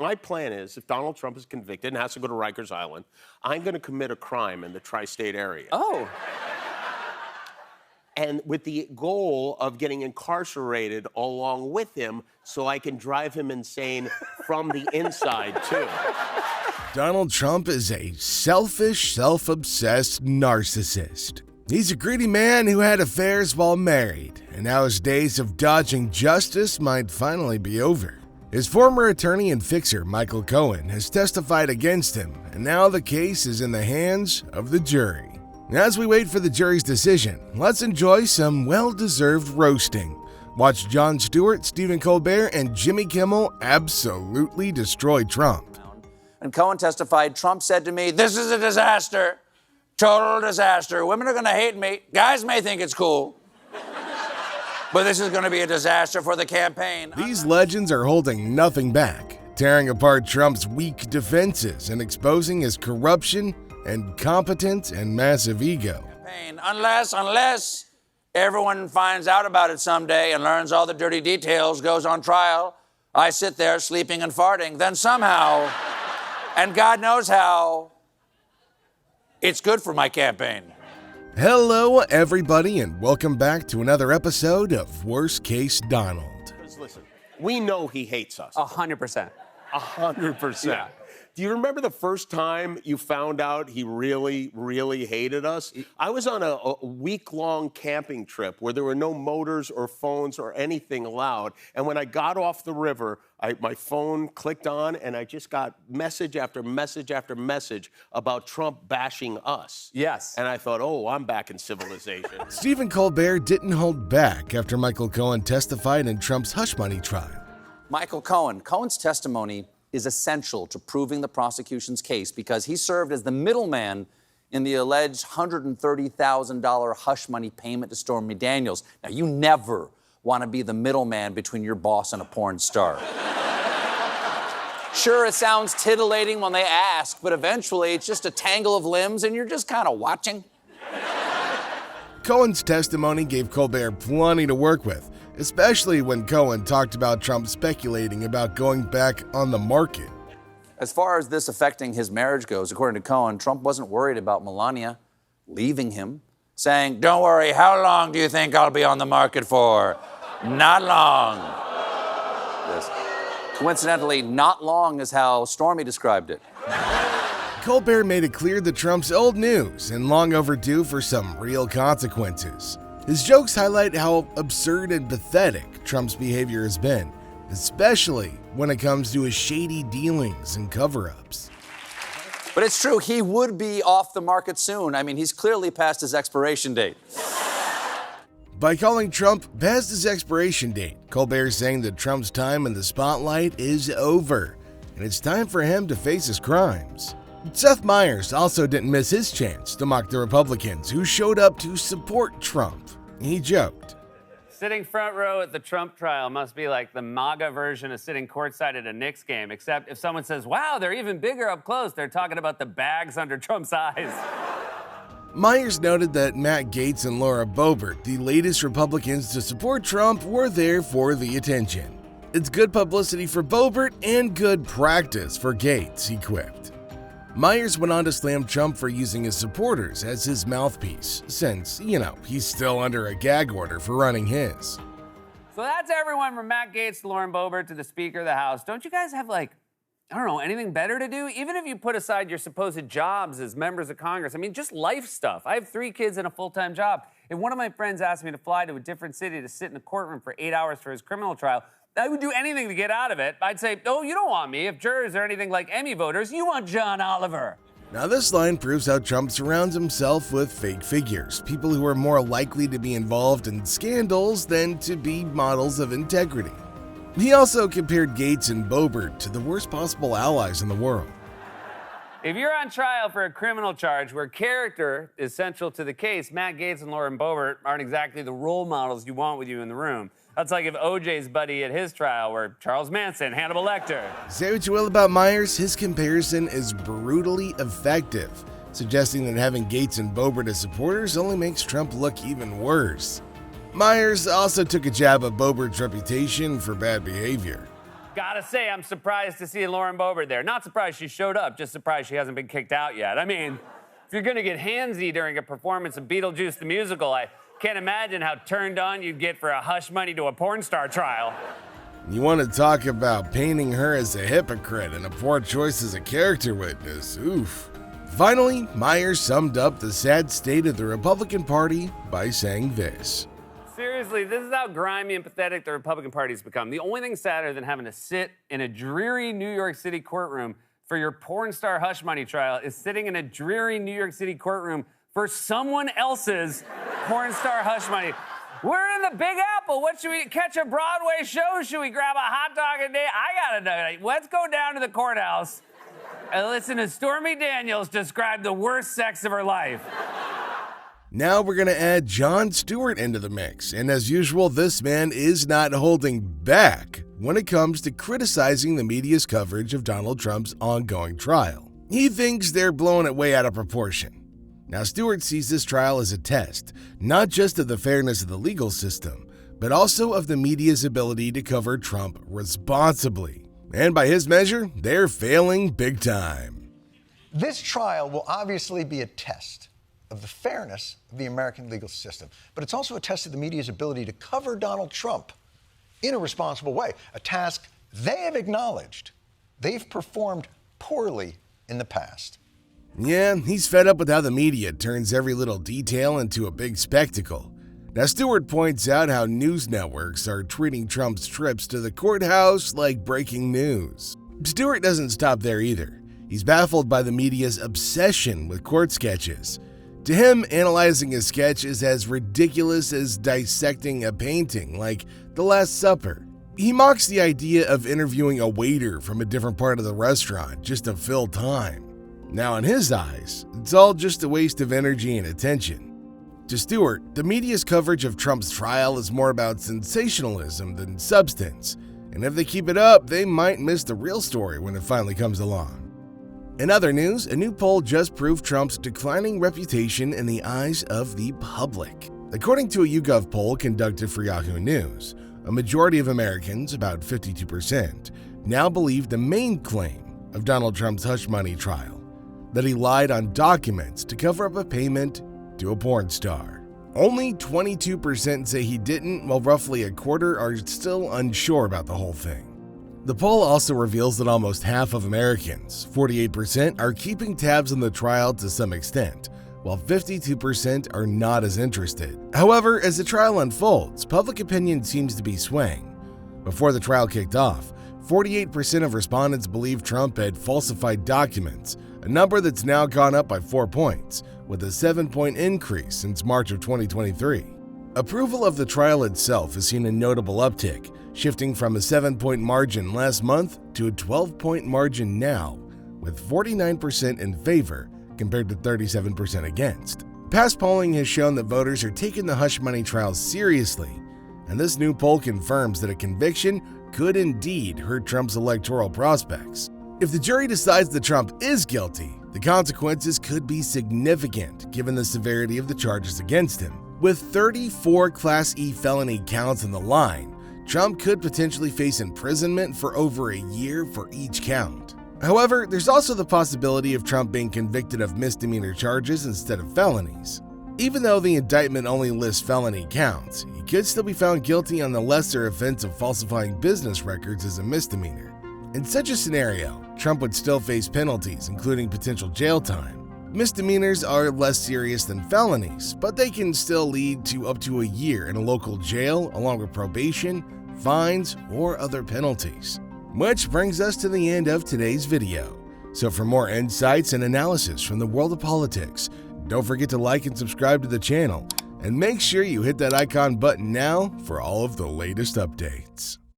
my plan is, if Donald Trump is convicted and has to go to Rikers Island, I'm going to commit a crime in the tri-state area. Oh. And with the goal of getting incarcerated along with him so I can drive him insane from the inside, too. Donald Trump is a selfish, self-obsessed narcissist. He's a greedy man who had affairs while married, and now his days of dodging justice might finally be over. His former attorney and fixer, Michael Cohen, has testified against him, and now the case is in the hands of the jury. As we wait for the jury's decision, let's enjoy some well-deserved roasting. Watch Jon Stewart, Stephen Colbert, and Jimmy Kimmel absolutely destroy Trump. When Cohen testified, Trump said to me, "This is a disaster, total disaster. Women are going to hate me. Guys may think it's cool, but this is going to be a disaster for the campaign." These legends are holding nothing back, tearing apart Trump's weak defenses and exposing his corruption, incompetence, and massive ego. Unless everyone finds out about it someday and learns all the dirty details, goes on trial, I sit there sleeping and farting, then somehow, and God knows how, it's good for my campaign. Hello, everybody, and welcome back to another episode of Worst Case Donald. Because listen, we know he hates us. 100%. 100%. Yeah. Do you remember the first time you found out he really, really hated us? I was on a week-long camping trip where there were no motors or phones or anything allowed. And when I got off the river, my phone clicked on, and I just got message after message after message about Trump bashing us. Yes. And I thought, oh, I'm back in civilization. Stephen Colbert didn't hold back after Michael Cohen testified in Trump's hush money trial. Michael Cohen. Cohen's testimony is essential to proving the prosecution's case because he served as the middleman in the alleged $130,000 hush money payment to Stormy Daniels. Now, you never want to be the middleman between your boss and a porn star. Sure, it sounds titillating when they ask, but eventually it's just a tangle of limbs and you're just kind of watching. Cohen's testimony gave Colbert plenty to work with, especially when Cohen talked about Trump speculating about going back on the market. As far as this affecting his marriage goes, according to Cohen, Trump wasn't worried about Melania leaving him, saying, "Don't worry, how long do you think I'll be on the market for? Not long." Yes. Coincidentally, not long is how Stormy described it. Colbert made it clear that Trump's old news and long overdue for some real consequences. His jokes highlight how absurd and pathetic Trump's behavior has been, especially when it comes to his shady dealings and cover-ups. But it's true, he would be off the market soon. I mean, he's clearly past his expiration date. By calling Trump past his expiration date, Colbert is saying that Trump's time in the spotlight is over, and it's time for him to face his crimes. Seth Meyers also didn't miss his chance to mock the Republicans who showed up to support Trump. He joked, "Sitting front row at the Trump trial must be like the MAGA version of sitting courtside at a Knicks game, except if someone says, 'Wow, they're even bigger up close,' they're talking about the bags under Trump's eyes." Myers noted that Matt Gaetz and Laura Boebert, the latest Republicans to support Trump, were there for the attention. It's good publicity for Boebert and good practice for Gaetz, he quipped. Myers went on to slam Trump for using his supporters as his mouthpiece, since, he's still under a gag order for running his. So that's everyone from Matt Gaetz to Lauren Boebert to the Speaker of the House. Don't you guys have, anything better to do? Even if you put aside your supposed jobs as members of Congress, just life stuff. I have 3 kids and a full-time job. If one of my friends asked me to fly to a different city to sit in the courtroom for 8 hours for his criminal trial, I would do anything to get out of it. I'd say, "Oh, you don't want me. If jurors are anything like Emmy voters, you want John Oliver." Now this line proves how Trump surrounds himself with fake figures, people who are more likely to be involved in scandals than to be models of integrity. He also compared Gaetz and Boebert to the worst possible allies in the world. If you're on trial for a criminal charge where character is central to the case, Matt Gaetz and Lauren Boebert aren't exactly the role models you want with you in the room. That's like if OJ's buddy at his trial were Charles Manson, Hannibal Lecter. Say what you will about Myers, his comparison is brutally effective, suggesting that having Gaetz and Boebert as supporters only makes Trump look even worse. Myers also took a jab at Boebert's reputation for bad behavior. Gotta say, I'm surprised to see Lauren Boebert there. Not surprised she showed up, just surprised she hasn't been kicked out yet. I mean, if you're gonna get handsy during a performance of Beetlejuice the musical, I can't imagine how turned on you'd get for a hush money to a porn star trial. You want to talk about painting her as a hypocrite and a poor choice as a character witness? Oof. Finally, Myers summed up the sad state of the Republican Party by saying this. Seriously, this is how grimy and pathetic the Republican Party has become. The only thing sadder than having to sit in a dreary New York City courtroom for your porn star hush money trial is sitting in a dreary New York City courtroom for someone else's porn star hush money. We're in the Big Apple. What should we catch a Broadway show? Should we grab a hot dog a day? I gotta know. Let's go down to the courthouse and listen to Stormy Daniels describe the worst sex of her life. Now we're going to add Jon Stewart into the mix, and as usual, this man is not holding back when it comes to criticizing the media's coverage of Donald Trump's ongoing trial. He thinks they're blowing it way out of proportion. Now, Stewart sees this trial as a test, not just of the fairness of the legal system, but also of the media's ability to cover Trump responsibly. And by his measure, they're failing big time. This trial will obviously be a test of the fairness of the American legal system, but it's also a test of the media's ability to cover Donald Trump in a responsible way, a task they have acknowledged they've performed poorly in the past. Yeah, he's fed up with how the media turns every little detail into a big spectacle. Now, Stewart points out how news networks are treating Trump's trips to the courthouse like breaking news. Stewart doesn't stop there either. He's baffled by the media's obsession with court sketches. To him, analyzing a sketch is as ridiculous as dissecting a painting, like The Last Supper. He mocks the idea of interviewing a waiter from a different part of the restaurant just to fill time. Now, in his eyes, it's all just a waste of energy and attention. To Stewart, the media's coverage of Trump's trial is more about sensationalism than substance, and if they keep it up, they might miss the real story when it finally comes along. In other news, a new poll just proved Trump's declining reputation in the eyes of the public. According to a YouGov poll conducted for Yahoo News, a majority of Americans, about 52%, now believe the main claim of Donald Trump's hush money trial, that he lied on documents to cover up a payment to a porn star. Only 22% say he didn't, while roughly a quarter are still unsure about the whole thing. The poll also reveals that almost half of Americans, 48%, are keeping tabs on the trial to some extent, while 52% are not as interested. However, as the trial unfolds, public opinion seems to be swaying. Before the trial kicked off, 48% of respondents believed Trump had falsified documents, a number that's now gone up by 4 points, with a 7-point increase since March of 2023. Approval of the trial itself has seen a notable uptick, shifting from a 7-point margin last month to a 12-point margin now, with 49% in favor compared to 37% against. Past polling has shown that voters are taking the hush money trial seriously, and this new poll confirms that a conviction could indeed hurt Trump's electoral prospects. If the jury decides that Trump is guilty, the consequences could be significant given the severity of the charges against him. With 34 Class E felony counts on the line, Trump could potentially face imprisonment for over a year for each count. However, there's also the possibility of Trump being convicted of misdemeanor charges instead of felonies. Even though the indictment only lists felony counts, he could still be found guilty on the lesser offense of falsifying business records as a misdemeanor. In such a scenario, Trump would still face penalties, including potential jail time. Misdemeanors are less serious than felonies, but they can still lead to up to a year in a local jail, along with probation, fines, or other penalties. Which brings us to the end of today's video. So for more insights and analysis from the world of politics, don't forget to like and subscribe to the channel, and make sure you hit that icon button now for all of the latest updates.